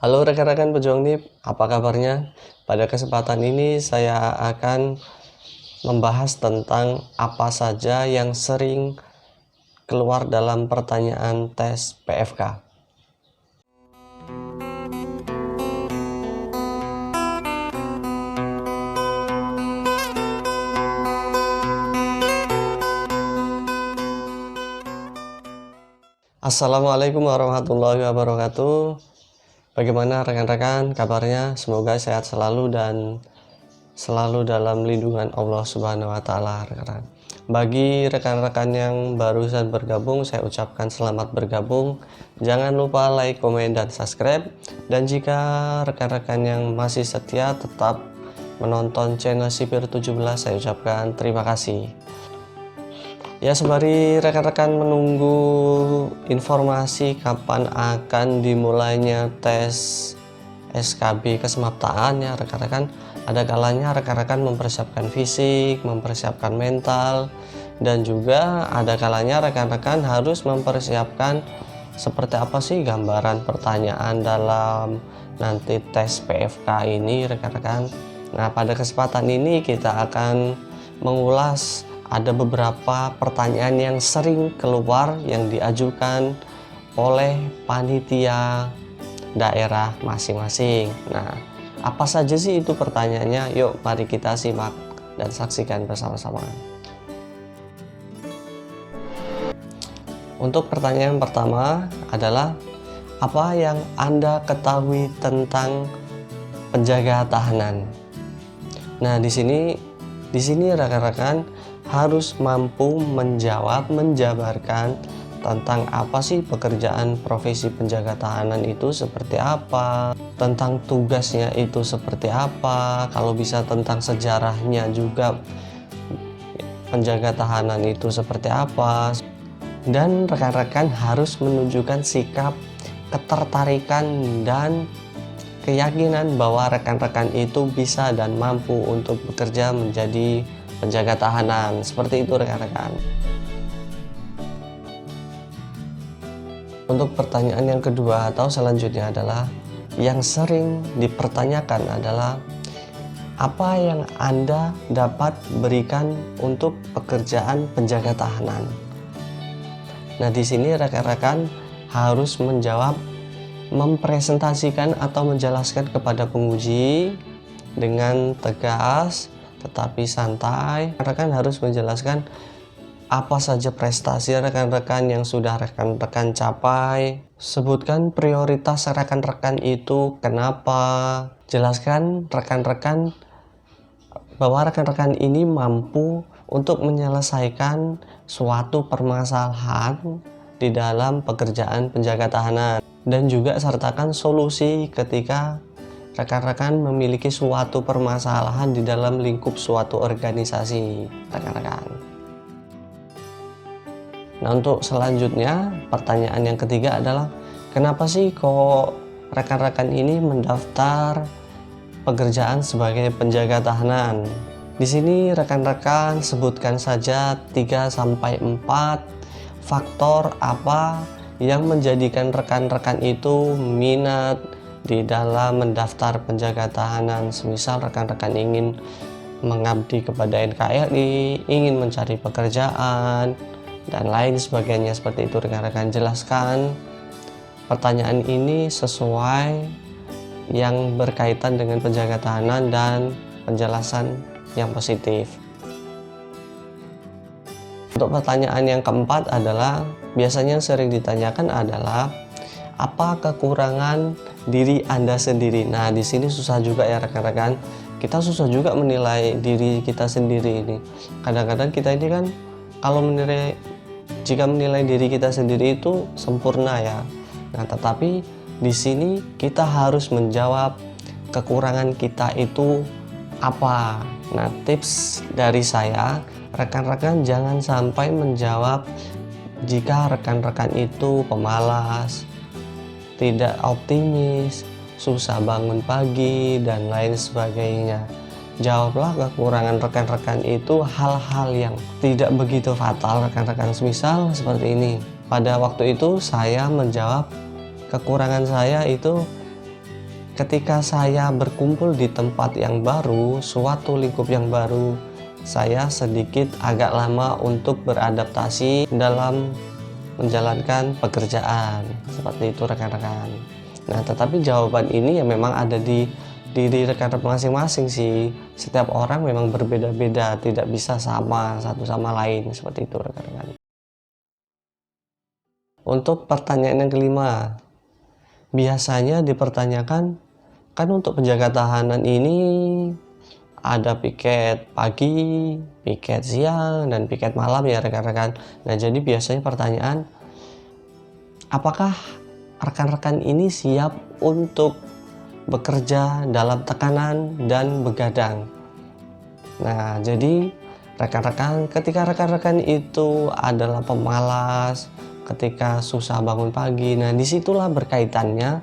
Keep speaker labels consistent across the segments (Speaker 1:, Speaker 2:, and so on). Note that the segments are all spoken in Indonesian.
Speaker 1: Halo rekan-rekan pejuang NIP, apa kabarnya? Pada kesempatan ini saya akan membahas tentang apa saja yang sering keluar dalam pertanyaan tes PFK. Assalamualaikum warahmatullahi wabarakatuh. Bagaimana rekan-rekan kabarnya? Semoga sehat selalu dan selalu dalam lindungan Allah Subhanahu wa taala, rekan-rekan. Bagi rekan-rekan yang barusan bergabung, saya ucapkan selamat bergabung. Jangan lupa like, komen, dan subscribe. Dan jika rekan-rekan yang masih setia tetap menonton channel Sipir 17, saya ucapkan terima kasih. Ya, sembari rekan-rekan menunggu informasi kapan akan dimulainya tes SKB kesemaptaan, ya rekan-rekan, ada kalanya rekan-rekan mempersiapkan fisik, mempersiapkan mental, dan juga ada kalanya rekan-rekan harus mempersiapkan seperti apa sih gambaran pertanyaan dalam nanti tes PFK ini, rekan-rekan. Nah, pada kesempatan ini kita akan mengulas ada beberapa pertanyaan yang sering keluar yang diajukan oleh panitia daerah masing-masing. Nah, apa saja sih itu pertanyaannya? Yuk, mari kita simak dan saksikan bersama-sama. Untuk pertanyaan pertama adalah, apa yang Anda ketahui tentang penjaga tahanan? Nah, di sini rekan-rekan harus mampu menjabarkan tentang apa sih pekerjaan profesi penjaga tahanan itu seperti apa, tentang tugasnya itu seperti apa, kalau bisa tentang sejarahnya juga penjaga tahanan itu seperti apa. Dan rekan-rekan harus menunjukkan sikap ketertarikan dan keyakinan bahwa rekan-rekan itu bisa dan mampu untuk bekerja menjadi penjaga tahanan. Seperti itu rekan-rekan. Untuk pertanyaan yang kedua atau selanjutnya adalah, yang sering dipertanyakan adalah, apa yang Anda dapat berikan untuk pekerjaan penjaga tahanan? Nah, di sini rekan-rekan harus menjawab, mempresentasikan atau menjelaskan kepada penguji dengan tegas tetapi santai. Rekan-rekan harus menjelaskan apa saja prestasi rekan-rekan yang sudah rekan-rekan capai. Sebutkan prioritas rekan-rekan itu kenapa. Jelaskan rekan-rekan bahwa rekan-rekan ini mampu untuk menyelesaikan suatu permasalahan di dalam pekerjaan penjaga tahanan. Dan juga sertakan solusi ketika rekan-rekan memiliki suatu permasalahan di dalam lingkup suatu organisasi, rekan-rekan. Nah, untuk selanjutnya, pertanyaan yang ketiga adalah, kenapa sih kok rekan-rekan ini mendaftar pekerjaan sebagai penjaga tahanan? Di sini rekan-rekan sebutkan saja 3-4 faktor apa yang menjadikan rekan-rekan itu minat di dalam mendaftar penjaga tahanan. Semisal rekan-rekan ingin mengabdi kepada NKRI, ingin mencari pekerjaan, dan lain sebagainya. Seperti itu rekan-rekan. Jelaskan pertanyaan ini sesuai yang berkaitan dengan penjaga tahanan dan penjelasan yang positif. Untuk pertanyaan yang keempat adalah, biasanya yang sering ditanyakan adalah, apa kekurangan diri Anda sendiri? Nah, di sini susah juga ya rekan-rekan. Kita susah juga menilai diri kita sendiri ini. Kadang-kadang kita ini kan jika menilai diri kita sendiri itu sempurna ya. Nah, tetapi di sini kita harus menjawab kekurangan kita itu apa. Nah, tips dari saya, rekan-rekan jangan sampai menjawab jika rekan-rekan itu pemalas, tidak optimis, susah bangun pagi, dan lain sebagainya. Jawablah kekurangan rekan-rekan itu hal-hal yang tidak begitu fatal rekan-rekan. Semisal seperti ini, pada waktu itu saya menjawab kekurangan saya itu ketika saya berkumpul di tempat yang baru, suatu lingkup yang baru, saya sedikit agak lama untuk beradaptasi dalam menjalankan pekerjaan. Seperti itu rekan-rekan. Nah, tetapi jawaban ini ya memang ada di diri rekan-rekan masing-masing sih. Setiap orang memang berbeda-beda, tidak bisa sama satu sama lain. Seperti itu rekan-rekan. Untuk pertanyaan yang kelima, biasanya dipertanyakan, kan untuk penjaga tahanan ini ada piket pagi, piket siang, dan piket malam ya rekan-rekan. Nah, jadi biasanya pertanyaan, apakah rekan-rekan ini siap untuk bekerja dalam tekanan dan begadang? Nah, jadi rekan-rekan, ketika rekan-rekan itu adalah pemalas, ketika susah bangun pagi, nah disitulah berkaitannya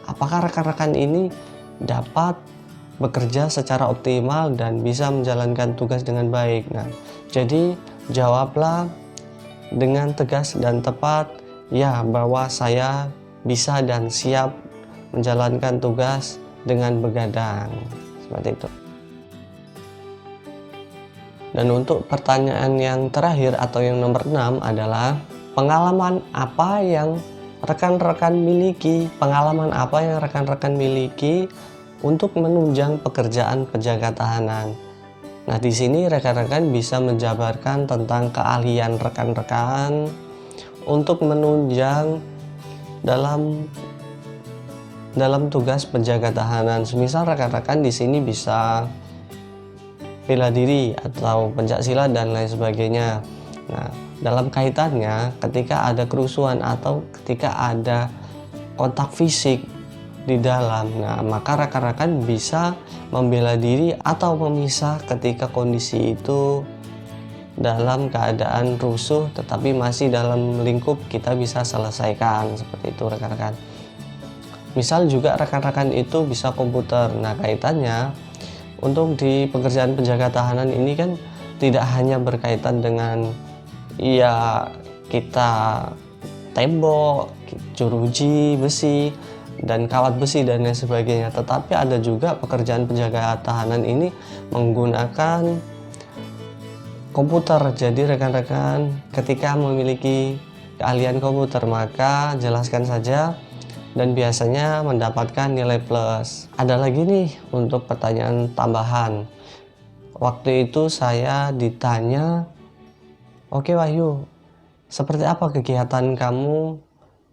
Speaker 1: apakah rekan-rekan ini dapat bekerja secara optimal dan bisa menjalankan tugas dengan baik. Nah, jadi jawablah dengan tegas dan tepat, ya, bahwa saya bisa dan siap menjalankan tugas dengan begadang. Seperti itu. Dan untuk pertanyaan yang terakhir atau yang nomor 6 adalah pengalaman apa yang rekan-rekan miliki, untuk menunjang pekerjaan penjaga tahanan. Nah, di sini rekan-rekan bisa menjabarkan tentang keahlian rekan-rekan untuk menunjang dalam tugas penjaga tahanan. Semisal rekan-rekan di sini bisa bela diri atau pencaksilat dan lain sebagainya. Nah, dalam kaitannya ketika ada kerusuhan atau ketika ada kontak fisik di dalam, nah maka rekan-rekan bisa membela diri atau memisah ketika kondisi itu dalam keadaan rusuh tetapi masih dalam lingkup kita bisa selesaikan. Seperti itu rekan-rekan. Misal juga rekan-rekan itu bisa komputer. Nah, kaitannya untuk di pekerjaan penjaga tahanan ini kan tidak hanya berkaitan dengan ya kita tembok, jeruji besi, dan kawat besi dan lain sebagainya, tetapi ada juga pekerjaan penjaga tahanan ini menggunakan komputer. Jadi rekan-rekan ketika memiliki keahlian komputer maka jelaskan saja dan biasanya mendapatkan nilai plus. Ada lagi nih untuk pertanyaan tambahan. Waktu itu saya ditanya, "Oke Wahyu, seperti apa kegiatan kamu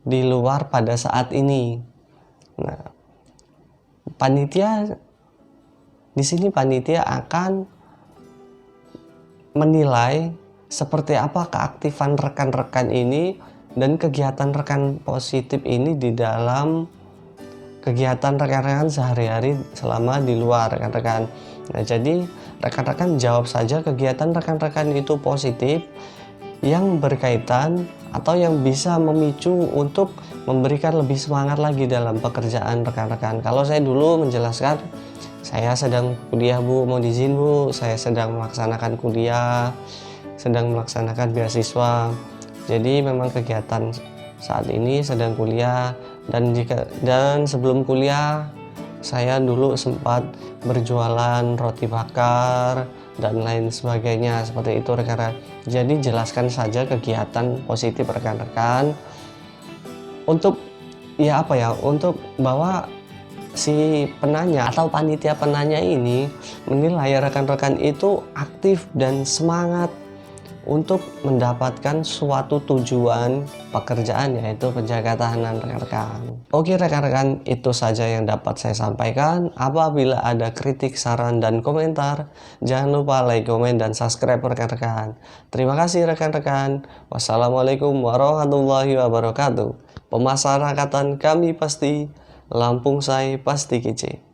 Speaker 1: di luar pada saat ini?" Nah, di sini panitia akan menilai seperti apa keaktifan rekan-rekan ini dan kegiatan rekan positif ini di dalam kegiatan rekan-rekan sehari-hari selama di luar rekan-rekan. Nah, jadi rekan-rekan jawab saja kegiatan rekan-rekan itu positif yang berkaitan atau yang bisa memicu untuk memberikan lebih semangat lagi dalam pekerjaan rekan-rekan. Kalau saya dulu menjelaskan, saya sedang kuliah Bu, mau izin Bu, saya sedang melaksanakan kuliah, sedang melaksanakan beasiswa. Jadi memang kegiatan saat ini sedang kuliah, dan sebelum kuliah saya dulu sempat berjualan roti bakar dan lain sebagainya. Seperti itu rekan-rekan. Jadi jelaskan saja kegiatan positif rekan-rekan untuk untuk bahwa si penanya atau panitia penanya ini menilai rekan-rekan itu aktif dan semangat untuk mendapatkan suatu tujuan pekerjaan, yaitu penjaga tahanan rekan-rekan. Oke rekan-rekan, itu saja yang dapat saya sampaikan. Apabila ada kritik, saran, dan komentar, jangan lupa like, komen, dan subscribe rekan-rekan. Terima kasih rekan-rekan. Wassalamualaikum warahmatullahi wabarakatuh. Pemasarakatan kami pasti, Lampung Say pasti kece.